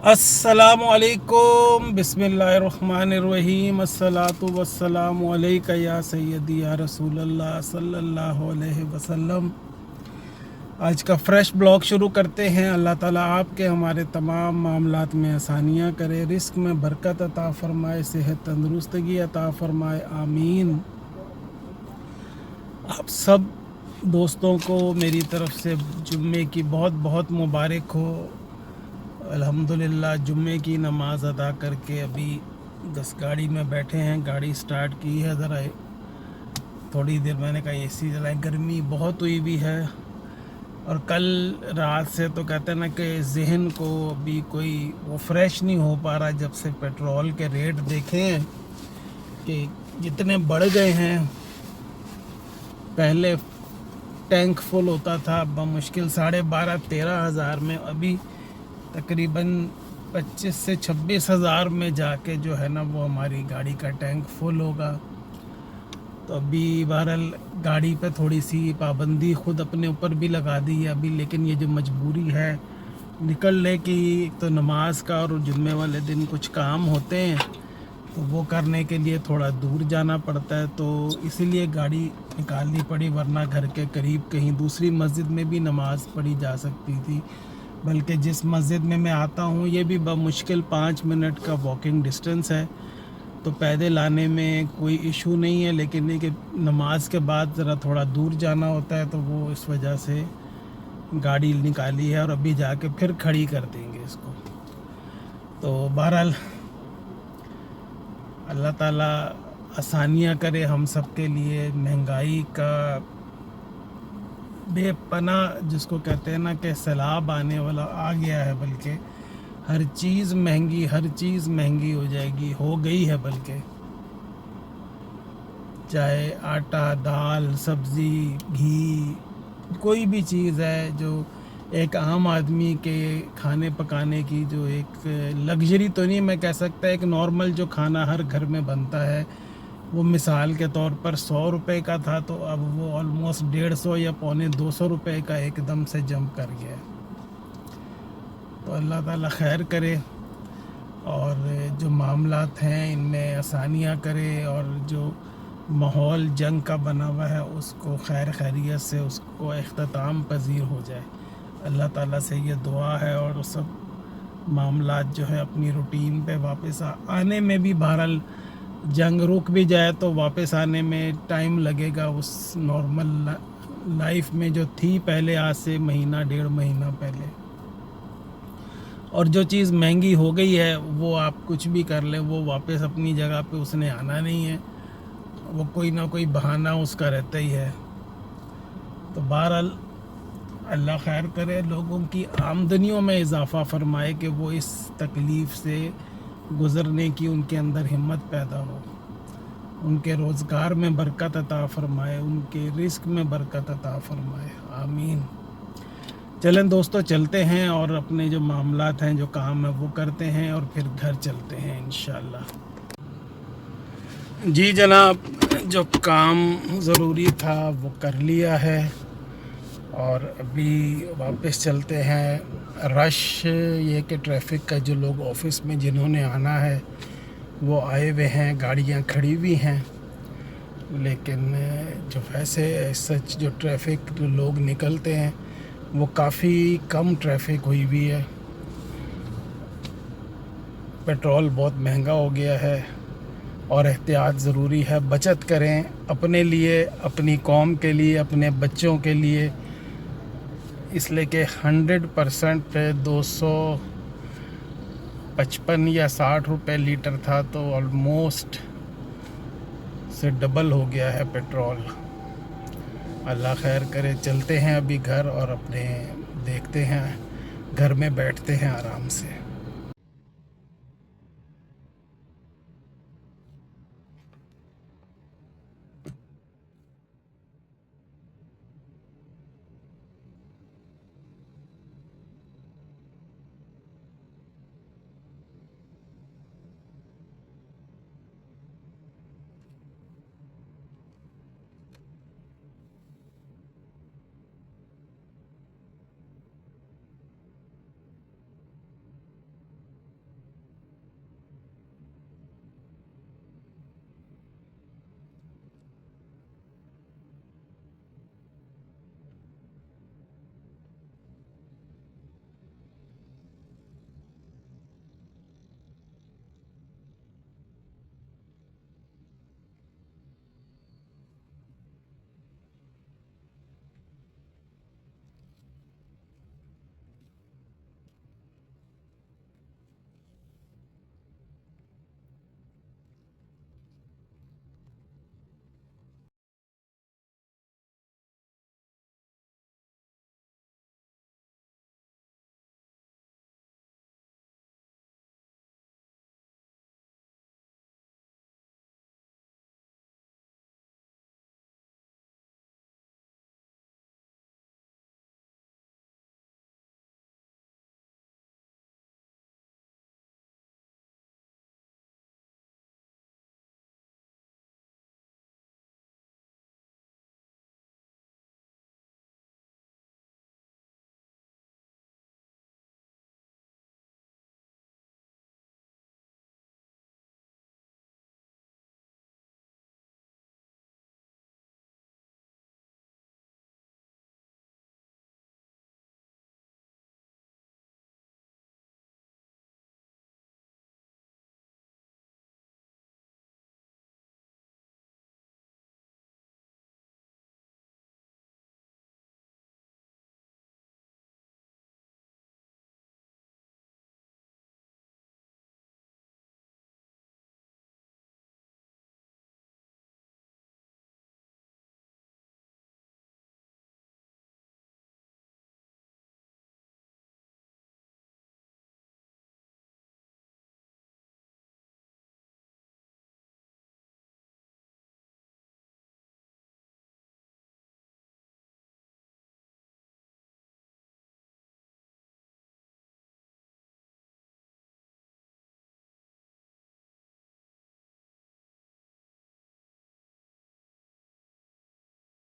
السلام علیکم، بسم اللہ الرحمن الرحیم، الصلاۃ والسلام علیک یا سیدی یا رسول اللہ صلی اللہ علیہ وسلم۔ آج کا فریش بلاگ شروع کرتے ہیں۔ اللہ تعالیٰ آپ کے ہمارے تمام معاملات میں آسانیاں کرے، رزق میں برکت عطا فرمائے، صحت تندرستگی عطا فرمائے، آمین۔ آپ سب دوستوں کو میری طرف سے جمعے کی بہت بہت مبارک ہو۔ الحمدللہ جمعے کی نماز ادا کر کے ابھی بس گاڑی میں بیٹھے ہیں، گاڑی سٹارٹ کی ہے، ذرا تھوڑی دیر میں نے کہا اے سی چلائیں، گرمی بہت ہوئی بھی ہے۔ اور کل رات سے تو کہتے ہیں نا کہ ذہن کو ابھی کوئی وہ فریش نہیں ہو پا رہا، جب سے پیٹرول کے ریٹ دیکھے ہیں کہ جتنے بڑھ گئے ہیں۔ پہلے ٹینک فل ہوتا تھا بمشکل 12,500-13,000 میں، ابھی تقریباً 25 سے 26,000 میں جا کے جو ہے نا وہ ہماری گاڑی کا ٹینک فل ہوگا۔ تو ابھی بہرحال گاڑی پہ تھوڑی سی پابندی خود اپنے اوپر بھی لگا دی ہے ابھی، لیکن یہ جو مجبوری ہے نکلنے کی، ایک تو نماز کا اور جمعے والے دن کچھ کام ہوتے ہیں تو وہ کرنے کے لیے تھوڑا دور جانا پڑتا ہے، تو اسی لیے گاڑی نکالنی پڑی، ورنہ گھر کے قریب کہیں دوسری مسجد میں بھی نماز پڑھی جا سکتی تھی۔ بلکہ جس مسجد میں آتا ہوں یہ بھی بمشکل 5 منٹ کا واکنگ ڈسٹنس ہے، تو پیدل آنے میں کوئی ایشو نہیں ہے، لیکن یہ کہ نماز کے بعد ذرا تھوڑا دور جانا ہوتا ہے تو وہ اس وجہ سے گاڑی نکالی ہے، اور ابھی جا کے پھر کھڑی کر دیں گے اس کو۔ تو بہرحال اللہ تعالیٰ آسانیاں کرے ہم سب کے لیے۔ مہنگائی کا بے پناہ جس کو کہتے ہیں نا کہ سیلاب آنے والا آ گیا ہے، بلکہ ہر چیز مہنگی ہو جائے گی، ہو گئی ہے، بلکہ چاہے آٹا، دال، سبزی، گھی، کوئی بھی چیز ہے جو ایک عام آدمی کے کھانے پکانے کی جو ایک لگژری تو نہیں میں کہہ سکتا، ایک نارمل جو کھانا ہر گھر میں بنتا ہے، وہ مثال کے طور پر 100 روپے کا تھا تو اب وہ آلموسٹ 150 یا 250 روپے کا ایک دم سے جمپ کر گیا ہے۔ تو اللہ تعالیٰ خیر کرے اور جو معاملات ہیں ان میں آسانیاں کرے، اور جو ماحول جنگ کا بنا ہوا ہے اس کو خیر خیریت سے اس کو اختتام پذیر ہو جائے۔ اللہ تعالیٰ سے یہ دعا ہے، اور سب معاملات جو ہے اپنی روٹین پہ واپس آنے میں بھی بہرحال جنگ رک بھی جائے تو واپس آنے میں ٹائم لگے گا، اس نارمل لائف میں جو تھی پہلے، آج سے مہینہ 1.5 مہینہ پہلے۔ اور جو چیز مہنگی ہو گئی ہے وہ آپ کچھ بھی کر لیں، وہ واپس اپنی جگہ پہ اس نے آنا نہیں ہے، وہ کوئی نہ کوئی بہانہ اس کا رہتا ہی ہے۔ تو بہرحال اللہ خیر کرے، لوگوں کی آمدنیوں میں اضافہ فرمائے کہ وہ اس تکلیف سے گزرنے کی ان کے اندر ہمت پیدا ہو، ان کے روزگار میں برکت عطا فرمائے، ان کے رزق میں برکت عطا فرمائے، آمین۔ چلیں دوستو چلتے ہیں اور اپنے جو معاملات ہیں، جو کام ہے وہ کرتے ہیں، اور پھر گھر چلتے ہیں انشاءاللہ۔ جی جناب، جو کام ضروری تھا وہ کر لیا ہے، اور ابھی واپس چلتے ہیں۔ رش یہ کہ ٹریفک کا جو لوگ آفس میں جنہوں نے آنا ہے وہ آئے ہوئے ہیں، گاڑیاں کھڑی ہوئی ہیں، لیکن جو ویسے سچ جو ٹریفک جو لوگ نکلتے ہیں وہ کافی کم ٹریفک ہوئی ہوئی ہے۔ پیٹرول بہت مہنگا ہو گیا ہے اور احتیاط ضروری ہے، بچت کریں اپنے لیے، اپنی قوم کے لیے، اپنے بچوں کے لیے، اس لیے کہ 100% 255 یا 60 روپے لیٹر تھا، تو آلموسٹ سے ڈبل ہو گیا ہے پیٹرول۔ اللہ خیر کرے، چلتے ہیں ابھی گھر اور اپنے دیکھتے ہیں، گھر میں بیٹھتے ہیں آرام سے۔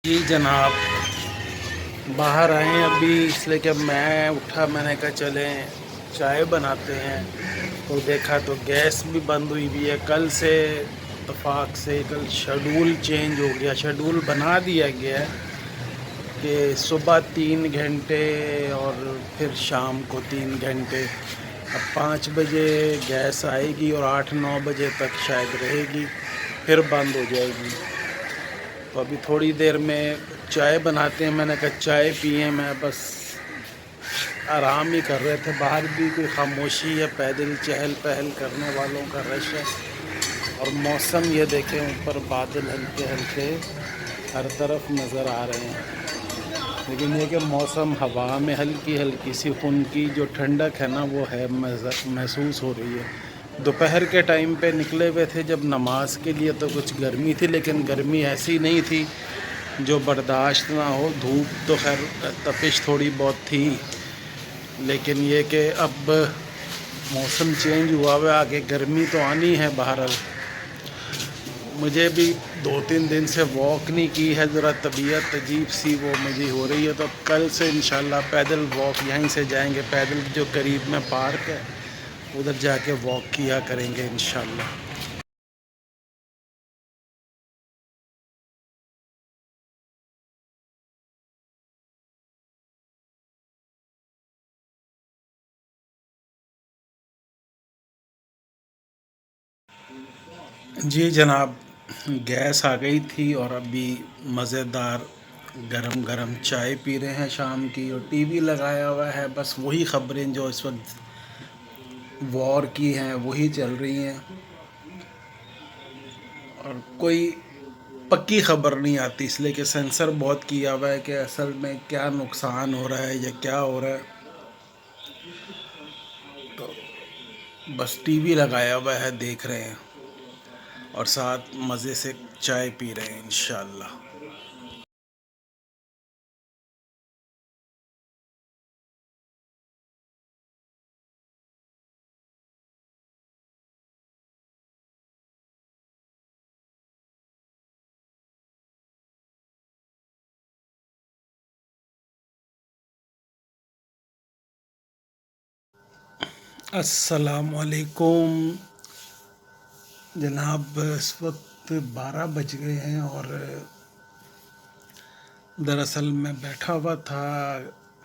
جی جناب، باہر آئے ہیں ابھی اس لیے کہ میں اٹھا، میں نے کہا چلیں چائے بناتے ہیں، تو دیکھا تو گیس بھی بند ہوئی ہوئی ہے۔ کل سے اتفاق سے کل شیڈول چینج ہو گیا، شیڈول بنا دیا گیا ہے کہ صبح 3 گھنٹے اور پھر شام کو 3 گھنٹے۔ اب 5 بجے گیس آئے گی اور 8 9 بجے تک شاید رہے گی، پھر بند ہو جائے گی۔ تو ابھی تھوڑی دیر میں چائے بناتے ہیں، میں نے کہا چائے پئیں، میں بس آرام ہی کر رہے تھے۔ باہر بھی کوئی خاموشی ہے، پیدل چہل پہل کرنے والوں کا رش ہے، اور موسم یہ دیکھیں، اوپر بادل ہلکے ہلکے ہر طرف نظر آ رہے ہیں، لیکن یہ کہ موسم ہوا میں ہلکی ہلکی سی خنکی جو ٹھنڈک ہے نا وہ ہے، محسوس ہو رہی ہے۔ دوپہر کے ٹائم پہ نکلے ہوئے تھے جب نماز کے لیے، تو کچھ گرمی تھی، لیکن گرمی ایسی نہیں تھی جو برداشت نہ ہو۔ دھوپ تو خیر تپش تھوڑی بہت تھی، لیکن یہ کہ اب موسم چینج ہوا ہوا ہے، آگے گرمی تو آنی ہے۔ بہرحال مجھے بھی 2 3 دن سے واک نہیں کی ہے، ذرا طبیعت عجیب سی وہ مجھے ہو رہی ہے، تو کل سے انشاءاللہ پیدل واک یہیں سے جائیں گے، پیدل جو قریب میں پارک ہے ادھر جا کے واک کیا کریں گے انشاءاللہ۔ جی جناب، گیس آ گئی تھی اور ابھی مزیدار گرم گرم چائے پی رہے ہیں شام کی، اور ٹی وی لگایا ہوا ہے، بس وہی خبریں جو اس وقت وار کی ہیں وہی چل رہی ہیں، اور کوئی پکی خبر نہیں آتی، اس لیے کہ سینسر بہت کیا ہوا ہے کہ اصل میں کیا نقصان ہو رہا ہے یا کیا ہو رہا ہے۔ تو بس ٹی وی لگایا ہوا ہے، دیکھ رہے ہیں، اور ساتھ مزے سے چائے پی رہے ہیں انشاءاللہ۔ السلام علیکم جناب، اس وقت 12 بج گئے ہیں، اور دراصل میں بیٹھا ہوا تھا،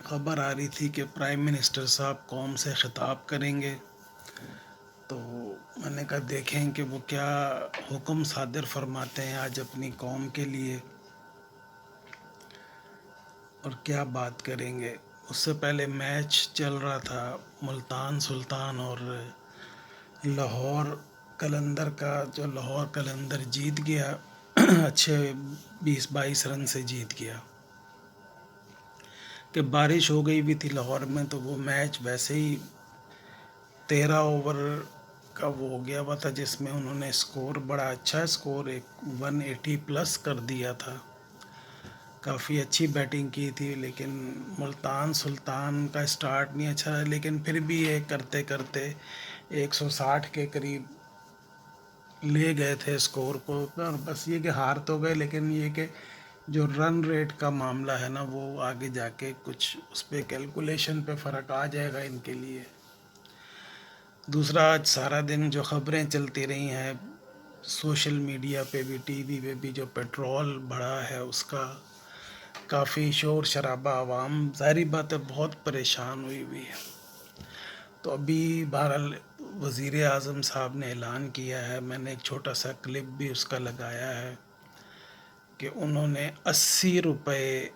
خبر آ رہی تھی کہ پرائم منسٹر صاحب قوم سے خطاب کریں گے، تو میں نے کہا دیکھیں کہ وہ کیا حکم صادر فرماتے ہیں آج اپنی قوم کے لیے، اور کیا بات کریں گے۔ اس سے پہلے میچ چل رہا تھا ملتان سلطان اور لاہور قلندر کا، جو لاہور قلندر جیت گیا اچھے 20 22 رن سے جیت گیا، کہ بارش ہو گئی بھی تھی لاہور میں، تو وہ میچ ویسے ہی 13 اوور کا وہ ہو گیا ہوا تھا، جس میں انہوں نے اسکور بڑا اچھا اسکور 180 پلس کر دیا تھا، کافی اچھی بیٹنگ کی تھی، لیکن ملتان سلطان کا اسٹارٹ نہیں اچھا رہا، لیکن پھر بھی یہ کرتے کرتے 160 کے قریب لے گئے تھے اسکور کو، اور بس یہ کہ ہار تو گئے، لیکن یہ کہ جو رن ریٹ کا معاملہ ہے نا وہ آگے جا کے کچھ اس پہ کیلکولیشن پہ فرق آ جائے گا ان کے لیے۔ دوسرا، آج سارا دن جو خبریں چلتی رہی ہیں سوشل میڈیا پہ بھی، ٹی وی پہ بھی، جو پیٹرول بڑھا ہے اس کا کافی شور شرابہ، عوام ظاہری بات ہے بہت پریشان ہوئی ہوئی ہے۔ تو ابھی بہرحال وزیر اعظم صاحب نے اعلان کیا ہے، میں نے ایک چھوٹا سا کلپ بھی اس کا لگایا ہے، کہ انہوں نے 80 روپے،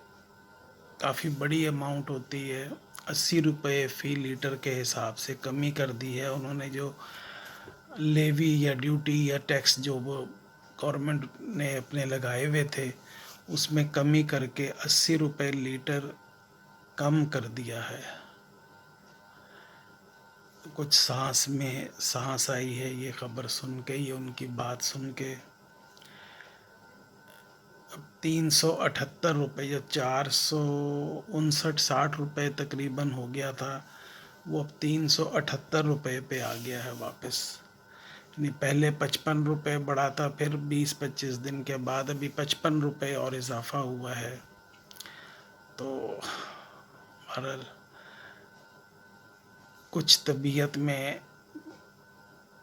کافی بڑی اماؤنٹ ہوتی ہے، 80 روپے فی لیٹر کے حساب سے کمی کر دی ہے انہوں نے، جو لیوی یا ڈیوٹی یا ٹیکس جو وہ گورنمنٹ نے اپنے لگائے ہوئے تھے اس میں کمی کر کے 80 روپے لیٹر کم کر دیا ہے۔ کچھ سانس میں سانس آئی ہے یہ خبر سن کے، یہ ان کی بات سن کے۔ اب 378 روپے، جو 459 60 روپے تقریباً ہو گیا تھا، وہ اب 378 روپے پہ آ گیا ہے واپس، نہیں، پہلے 55 روپے بڑھا تھا، پھر 20-25 دن کے بعد ابھی 55 روپے اور اضافہ ہوا ہے. تو بہرحال کچھ طبیعت میں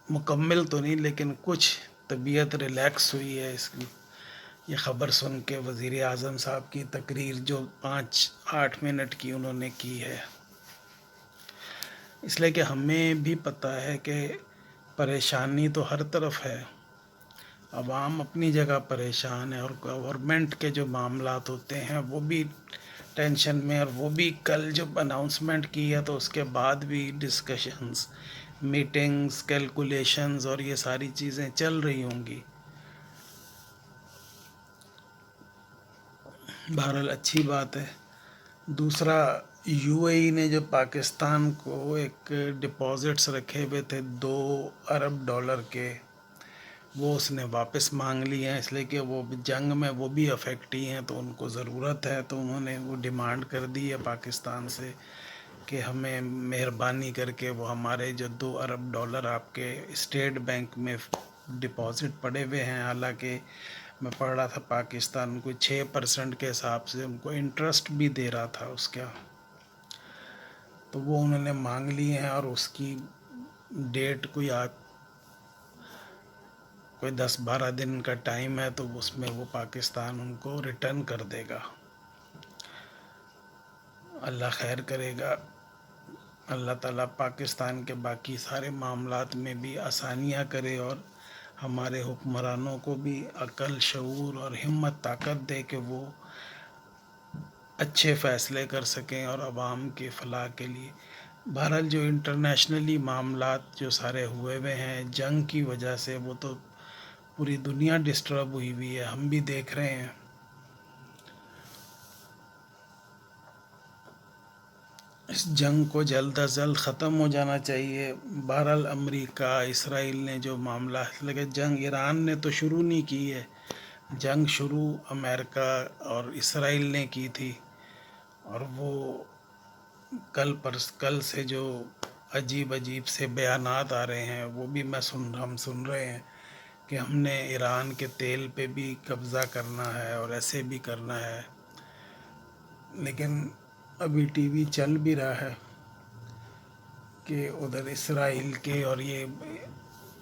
مکمل تو نہیں لیکن کچھ طبیعت ریلیکس ہوئی ہے اس کی یہ خبر سن کے. وزیر اعظم صاحب کی تقریر جو 5-8 منٹ کی انہوں نے کی ہے، اس لیے کہ ہمیں بھی پتہ ہے کہ پریشانی تو ہر طرف ہے. عوام اپنی جگہ پریشان ہے، اور گورنمنٹ کے جو معاملات ہوتے ہیں وہ بھی ٹینشن میں. اور وہ بھی کل جب اناؤنسمنٹ کی ہے تو اس کے بعد بھی ڈسکشنز، میٹنگز، کیلکولیشنز اور یہ ساری چیزیں چل رہی ہوں گی. بہرحال اچھی بات ہے. دوسرا، یو اے ای نے جو پاکستان کو ایک ڈپازٹس رکھے ہوئے تھے $2 ارب کے، وہ اس نے واپس مانگ لی ہیں، اس لیے کہ وہ جنگ میں وہ بھی افیکٹی ہیں تو ان کو ضرورت ہے. تو انہوں نے وہ ڈیمانڈ کر دی ہے پاکستان سے کہ ہمیں مہربانی کر کے وہ ہمارے جو $2 ارب آپ کے اسٹیٹ بینک میں ڈپازٹ پڑے ہوئے ہیں. حالانکہ میں پڑھ رہا تھا پاکستان کو 6% کے حساب سے ان کو انٹرسٹ بھی دے رہا تھا اس کا، تو وہ انہوں نے مانگ لی ہیں. اور اس کی ڈیٹ کوئی 10-12 دن کا ٹائم ہے، تو اس میں وہ پاکستان ان کو ریٹرن کر دے گا. اللہ خیر کرے گا. اللہ تعالیٰ پاکستان کے باقی سارے معاملات میں بھی آسانیاں کرے، اور ہمارے حکمرانوں کو بھی عقل، شعور اور ہمت طاقت دے کہ وہ اچھے فیصلے کر سکیں اور عوام کی فلاح کے لیے. بہرحال جو انٹرنیشنلی معاملات جو سارے ہوئے ہیں جنگ کی وجہ سے، وہ تو پوری دنیا ڈسٹرب ہوئی ہوئی ہے، ہم بھی دیکھ رہے ہیں. اس جنگ کو جلد از جلد ختم ہو جانا چاہیے. بہرحال امریکہ، اسرائیل نے جو معاملہ لگے، جنگ ایران نے تو شروع نہیں کی ہے، جنگ شروع امریکہ اور اسرائیل نے کی تھی. اور وہ کل سے جو عجیب عجیب سے بیانات آ رہے ہیں وہ بھی ہم سن رہے ہیں کہ ہم نے ایران کے تیل پہ بھی قبضہ کرنا ہے اور ایسے بھی کرنا ہے. لیکن ابھی ٹی وی چل بھی رہا ہے کہ ادھر اسرائیل کے اور یہ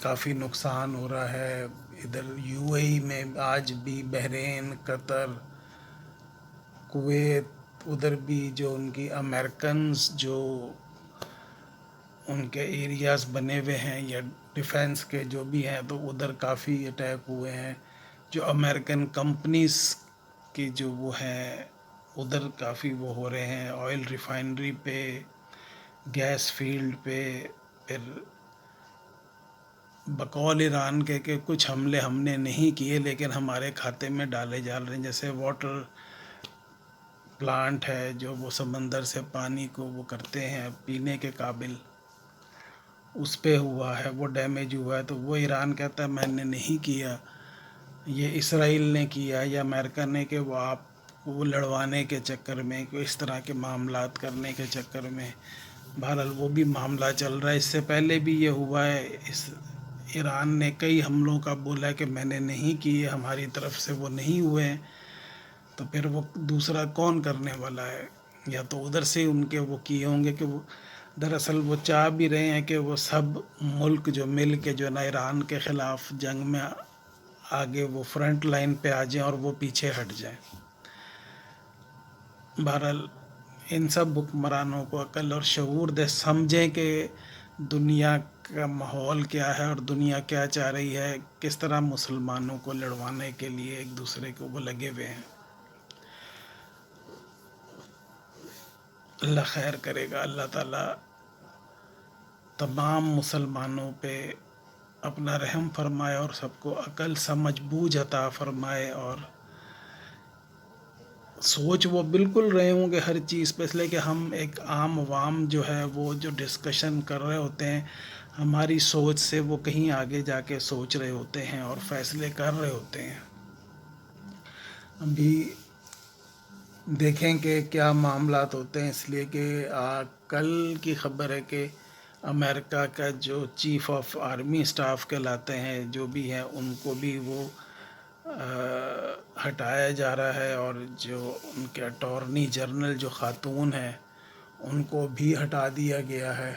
کافی نقصان ہو رہا ہے. ادھر یو اے ای میں آج بھی بحرین، قطر، کویت، ادھر بھی جو ان کی امریکنز جو ان کے ایریاز بنے ہوئے ہیں یا ڈیفینس کے جو بھی ہیں، تو ادھر کافی اٹیک ہوئے ہیں. جو امریکن کمپنیز کی جو وہ ہیں ادھر کافی وہ ہو رہے ہیں، آئل ریفائنری پہ، گیس فیلڈ پہ. پھر بقول ایران کے کہ کچھ حملے ہم نے نہیں کیے لیکن ہمارے کھاتے میں ڈالے جا رہے ہیں. جیسے واٹر پلانٹ ہے جو وہ سمندر سے پانی کو وہ کرتے ہیں پینے کے قابل، اس پہ ہوا ہے، وہ ڈیمیج ہوا ہے. تو وہ ایران کہتا ہے میں نے نہیں کیا، یہ اسرائیل نے کیا یا امریکہ نے، کہ وہ آپ کو لڑوانے کے چکر میں، اس طرح کے معاملات کرنے کے چکر میں. بہرحال وہ بھی معاملہ چل رہا ہے. اس سے پہلے بھی یہ ہوا ہے، ایران نے کئی حملوں کا بولا کہ میں نے نہیں کیے، ہماری طرف سے وہ نہیں ہوئے ہیں. تو پھر وہ دوسرا کون کرنے والا ہے؟ یا تو ادھر سے ان کے وہ کیے ہوں گے کہ وہ دراصل وہ چاہ بھی رہے ہیں کہ وہ سب ملک جو مل کے جو نا ایران کے خلاف جنگ میں آگے وہ فرنٹ لائن پہ آ جائیں اور وہ پیچھے ہٹ جائیں. بہرحال ان سب حکمرانوں کو عقل اور شعور دے، سمجھیں کہ دنیا کا ماحول کیا ہے اور دنیا کیا چاہ رہی ہے، کس طرح مسلمانوں کو لڑوانے کے لیے ایک دوسرے کو وہ لگے ہوئے ہیں. اللہ خیر کرے گا. اللہ تعالیٰ تمام مسلمانوں پہ اپنا رحم فرمائے اور سب کو عقل سمجھ بوجھ عطا فرمائے، اور سوچ وہ بالکل رہے ہوں گے ہر چیز پہ، اس لیے کہ ہم ایک عام عوام جو ہے وہ جو ڈسکشن کر رہے ہوتے ہیں، ہماری سوچ سے وہ کہیں آگے جا کے سوچ رہے ہوتے ہیں اور فیصلے کر رہے ہوتے ہیں. ابھی دیکھیں کہ کیا معاملات ہوتے ہیں، اس لیے کہ کل کی خبر ہے کہ امریکہ کا جو چیف آف آرمی اسٹاف کہلاتے ہیں جو بھی ہیں ان کو بھی وہ ہٹایا جا رہا ہے، اور جو ان کے اٹارنی جنرل جو خاتون ہیں ان کو بھی ہٹا دیا گیا ہے۔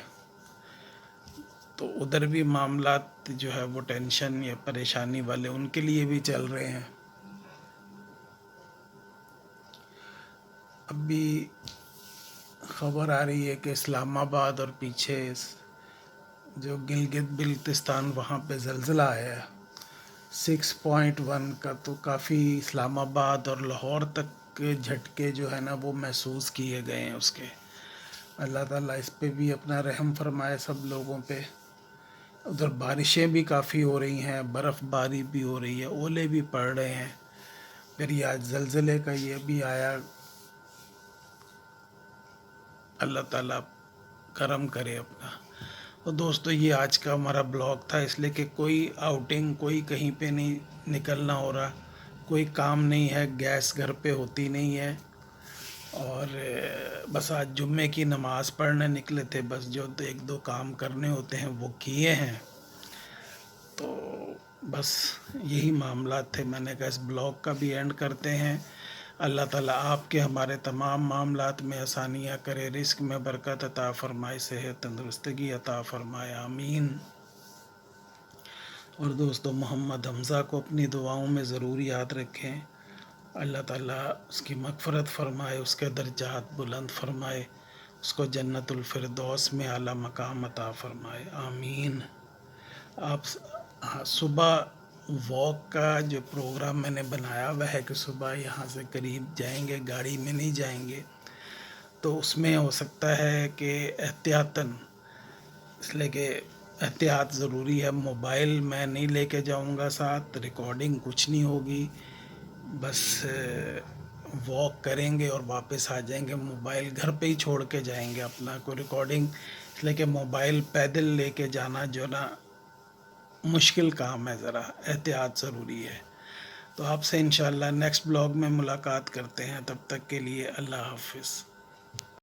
تو ادھر بھی معاملات جو ہے وہ ٹینشن یا پریشانی والے ان کے لیے بھی چل رہے ہیں۔ اب بھی خبر آ رہی ہے کہ اسلام آباد اور پیچھے جو گلگت بلتستان وہاں پہ زلزلہ آیا ہے 6.1 کا، تو کافی اسلام آباد اور لاہور تک کے جھٹکے جو ہے نا وہ محسوس کیے گئے ہیں اس کے۔ اللہ تعالیٰ اس پہ بھی اپنا رحم فرمائے سب لوگوں پہ۔ ادھر بارشیں بھی کافی ہو رہی ہیں، برف باری بھی ہو رہی ہے، اولے بھی پڑ رہے ہیں، پھر یہ آج زلزلے کا یہ بھی آیا۔ اللہ تعالیٰ کرم کرے اپنا۔ تو دوستو یہ آج کا ہمارا بلاگ تھا، اس لیے کہ کوئی آؤٹنگ، کوئی کہیں پہ نہیں نکلنا ہو رہا، کوئی کام نہیں ہے، گیس گھر پہ ہوتی نہیں ہے، اور بس آج جمعے کی نماز پڑھنے نکلے تھے، بس جو ایک دو کام کرنے ہوتے ہیں وہ کیے ہیں۔ تو بس یہی معاملات تھے، میں نے کہا اس بلاگ کا بھی اینڈ کرتے ہیں۔ اللہ تعالیٰ آپ کے ہمارے تمام معاملات میں آسانیاں کرے، رزق میں برکت عطا فرمائے، صحت تندرستگی عطا فرمائے، آمین۔ اور دوستو محمد حمزہ کو اپنی دعاؤں میں ضرور یاد رکھیں، اللہ تعالیٰ اس کی مغفرت فرمائے، اس کے درجات بلند فرمائے، اس کو جنت الفردوس میں اعلیٰ مقام عطا فرمائے، آمین۔ آپ صبح واک کا جو پروگرام میں نے بنایا ہوا ہے کہ صبح یہاں سے قریب جائیں گے، گاڑی میں نہیں جائیں گے، تو اس میں ہو سکتا ہے کہ احتیاطاً، اس لیے کہ احتیاط ضروری ہے، موبائل میں نہیں لے کے جاؤں گا ساتھ، ریکارڈنگ کچھ نہیں ہوگی، بس واک کریں گے اور واپس آ جائیں گے، موبائل گھر پہ ہی چھوڑ کے جائیں گے اپنا، کوئی ریکارڈنگ، اس لیے کہ موبائل پیدل لے کے جانا جو نا مشکل کام ہے، ذرا احتیاط ضروری ہے۔ تو آپ سے انشاءاللہ نیکسٹ بلاگ میں ملاقات کرتے ہیں، تب تک کے لیے اللہ حافظ۔